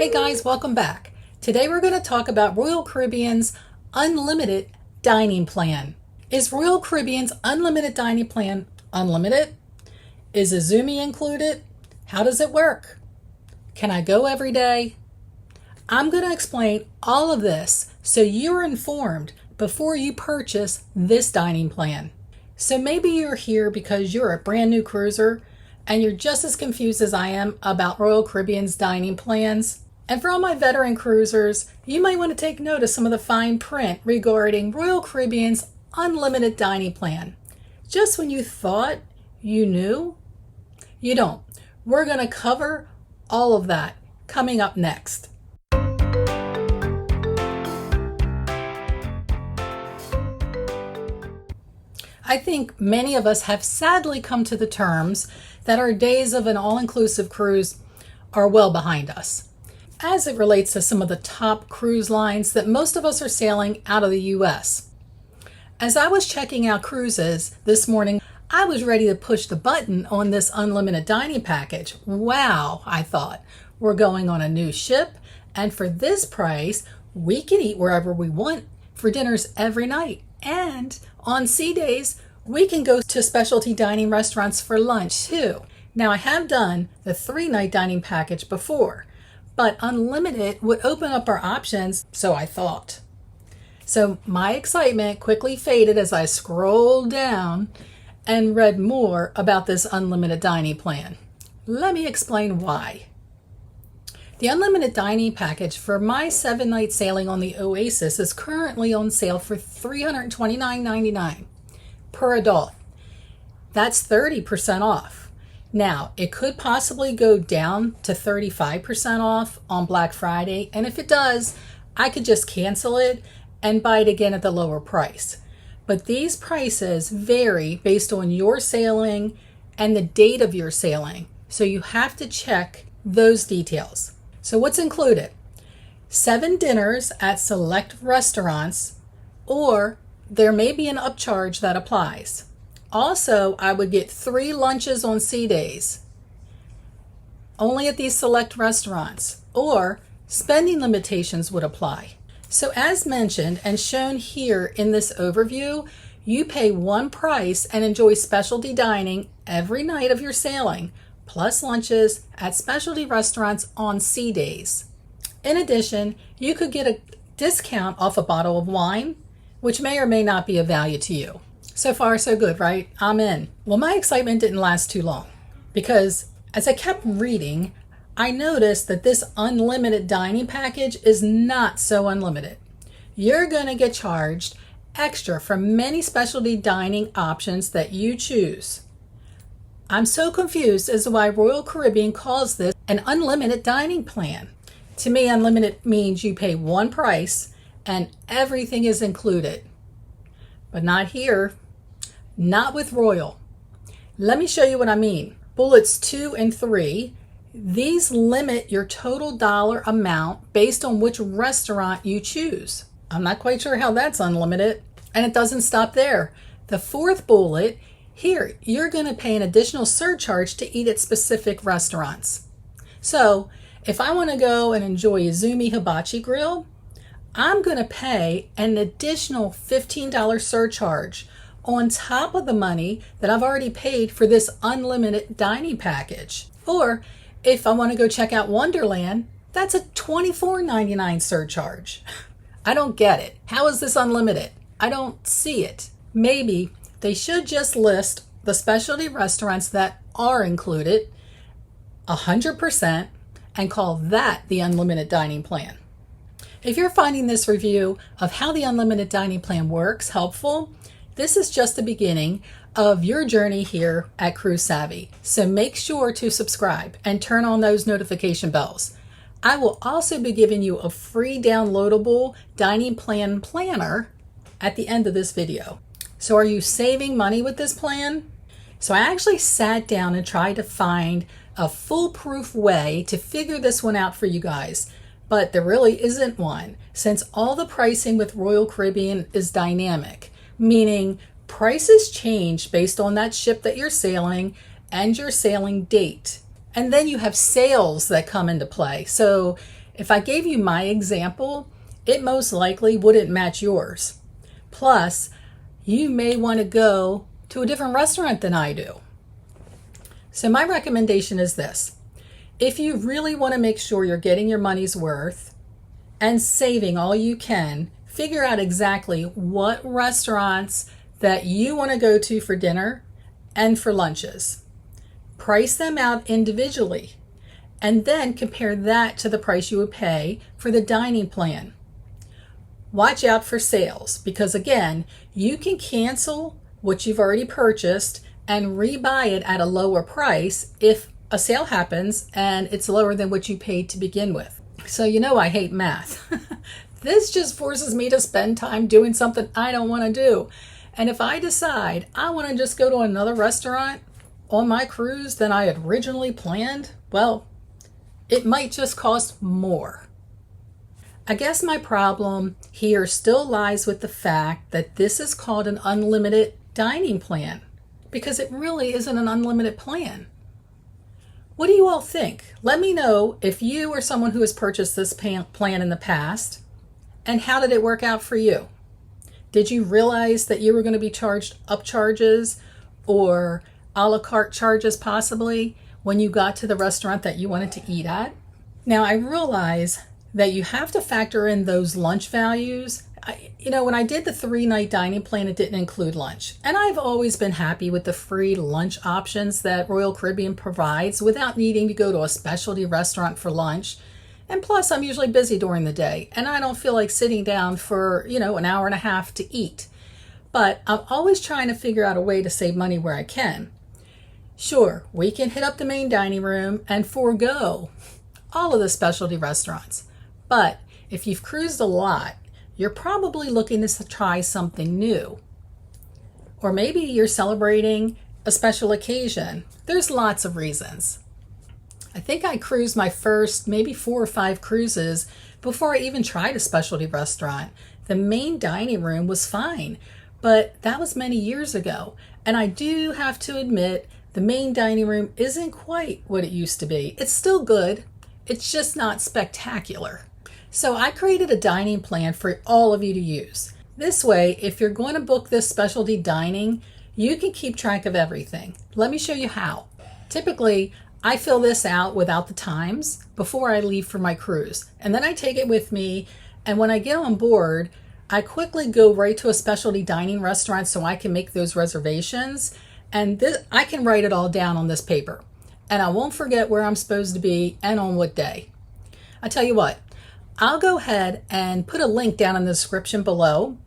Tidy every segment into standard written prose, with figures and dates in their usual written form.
Hey guys, welcome back. Today we're going to talk about Royal Caribbean's unlimited dining plan. Is Royal Caribbean's unlimited dining plan unlimited? Is Izumi included? How does it work? Can I go every day? I'm going to explain all of this so you're informed before you purchase this dining plan. So maybe you're here because you're a brand new cruiser and you're just as confused as I am about Royal Caribbean's dining plans. And for all my veteran cruisers, you might want to take note of some of the fine print regarding Royal Caribbean's unlimited dining plan. Just when you thought you knew, you don't. We're going to cover all of that coming up next. I think many of us have sadly come to the terms that our days of an all-inclusive cruise are well behind us, as it relates to some of the top cruise lines that most of us are sailing out of the US. As I was checking out cruises this morning, I was ready to push the button on this unlimited dining package. Wow, I thought, we're going on a new ship, and for this price, we can eat wherever we want for dinners every night. And on sea days, we can go to specialty dining restaurants for lunch too. Now, I have done the 3-night dining package before, but unlimited would open up our options, so I thought. So my excitement quickly faded as I scrolled down and read more about this unlimited dining plan. Let me explain why. The unlimited dining package for my 7-night sailing on the Oasis is currently on sale for $329.99 per adult. That's 30% off. Now, it could possibly go down to 35% off on Black Friday, and if it does, I could just cancel it and buy it again at the lower price. But these prices vary based on your sailing and the date of your sailing, so you have to check those details. So what's included? 7 dinners at select restaurants, or there may be an upcharge that applies. Also, I would get 3 lunches on sea days, only at these select restaurants, or spending limitations would apply. So as mentioned and shown here in this overview, you pay one price and enjoy specialty dining every night of your sailing, plus lunches at specialty restaurants on sea days. In addition, you could get a discount off a bottle of wine, which may or may not be of value to you. So far, so good, right? I'm in. Well, my excitement didn't last too long because as I kept reading, I noticed that this unlimited dining package is not so unlimited. You're going to get charged extra for many specialty dining options that you choose. I'm so confused as to why Royal Caribbean calls this an unlimited dining plan. To me, unlimited means you pay one price and everything is included. But not here. Not with Royal. Let me show you what I mean. Bullets 2 and 3, these limit your total dollar amount based on which restaurant you choose. I'm not quite sure how that's unlimited. And it doesn't stop there. The 4th bullet, here, you're going to pay an additional surcharge to eat at specific restaurants. So if I want to go and enjoy Izumi Hibachi Grill, I'm going to pay an additional $15 surcharge on top of the money that I've already paid for this unlimited dining package. Or if I want to go check out Wonderland, that's a $24.99 surcharge. I don't get it. How is this unlimited? I don't see it. Maybe they should just list the specialty restaurants that are included 100% and call that the unlimited dining plan. If you're finding this review of how the unlimited dining plan works helpful, this is just the beginning of your journey here at Cruise Savvy. So make sure to subscribe and turn on those notification bells. I will also be giving you a free downloadable dining plan planner at the end of this video. So are you saving money with this plan? So I actually sat down and tried to find a foolproof way to figure this one out for you guys. But there really isn't one, since all the pricing with Royal Caribbean is dynamic, meaning prices change based on that ship that you're sailing and your sailing date. And then you have sales that come into play. So If I gave you my example, it most likely wouldn't match yours. Plus, you may want to go to a different restaurant than I do. So my recommendation is this. If you really want to make sure you're getting your money's worth and saving all you can, figure out exactly what restaurants that you want to go to for dinner and for lunches. Price them out individually and then compare that to the price you would pay for the dining plan. Watch out for sales because, again, you can cancel what you've already purchased and rebuy it at a lower price if a sale happens and it's lower than what you paid to begin with. So you know I hate math. This just forces me to spend time doing something I don't want to do. And if I decide I want to just go to another restaurant on my cruise than I had originally planned, well, it might just cost more. I guess my problem here still lies with the fact that this is called an unlimited dining plan because it really isn't an unlimited plan. What do you all think? Let me know if you or someone who has purchased this plan in the past, and how did it work out for you? Did you realize that you were going to be charged upcharges or a la carte charges possibly when you got to the restaurant that you wanted to eat at? Now, I realize that you have to factor in those lunch values. When I did the 3-night dining plan, it didn't include lunch. And I've always been happy with the free lunch options that Royal Caribbean provides without needing to go to a specialty restaurant for lunch. And plus, I'm usually busy during the day and I don't feel like sitting down for, an hour and a half to eat. But I'm always trying to figure out a way to save money where I can. Sure, we can hit up the main dining room and forego all of the specialty restaurants. But if you've cruised a lot, you're probably looking to try something new. Or maybe you're celebrating a special occasion. There's lots of reasons. I think I cruised my first maybe 4 or 5 cruises before I even tried a specialty restaurant. The main dining room was fine, but that was many years ago. And I do have to admit, the main dining room isn't quite what it used to be. It's still good. It's just not spectacular. So I created a dining plan for all of you to use. This way, if you're going to book this specialty dining, you can keep track of everything. Let me show you how. Typically, I fill this out without the times before I leave for my cruise. And then I take it with me. And when I get on board, I quickly go right to a specialty dining restaurant so I can make those reservations. And I can write it all down on this paper. And I won't forget where I'm supposed to be and on what day. I tell you what, I'll go ahead and put a link down in the description below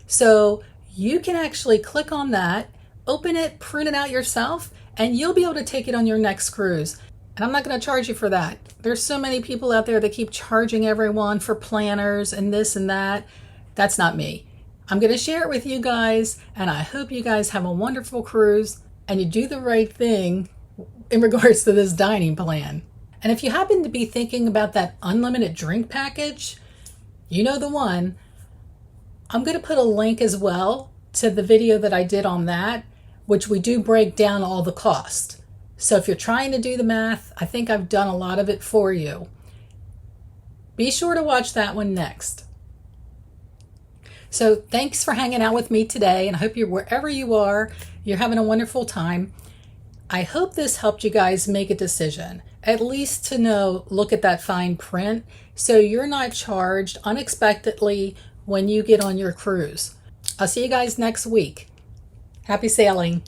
so you can actually click on that, open it, print it out yourself, and you'll be able to take it on your next cruise. And I'm not going to charge you for that. There's so many people out there that keep charging everyone for planners and this and that. That's not me. I'm going to share it with you guys, and I hope you guys have a wonderful cruise and you do the right thing in regards to this dining plan. And if you happen to be thinking about that unlimited drink package, you know the one. I'm going to put a link as well to the video that I did on that, which we do break down all the cost. So if you're trying to do the math, I think I've done a lot of it for you. Be sure to watch that one next. So thanks for hanging out with me today, and I hope wherever you are, you're having a wonderful time. I hope this helped you guys make a decision, at least to know, look at that fine print, so you're not charged unexpectedly when you get on your cruise. I'll see you guys next week. Happy sailing.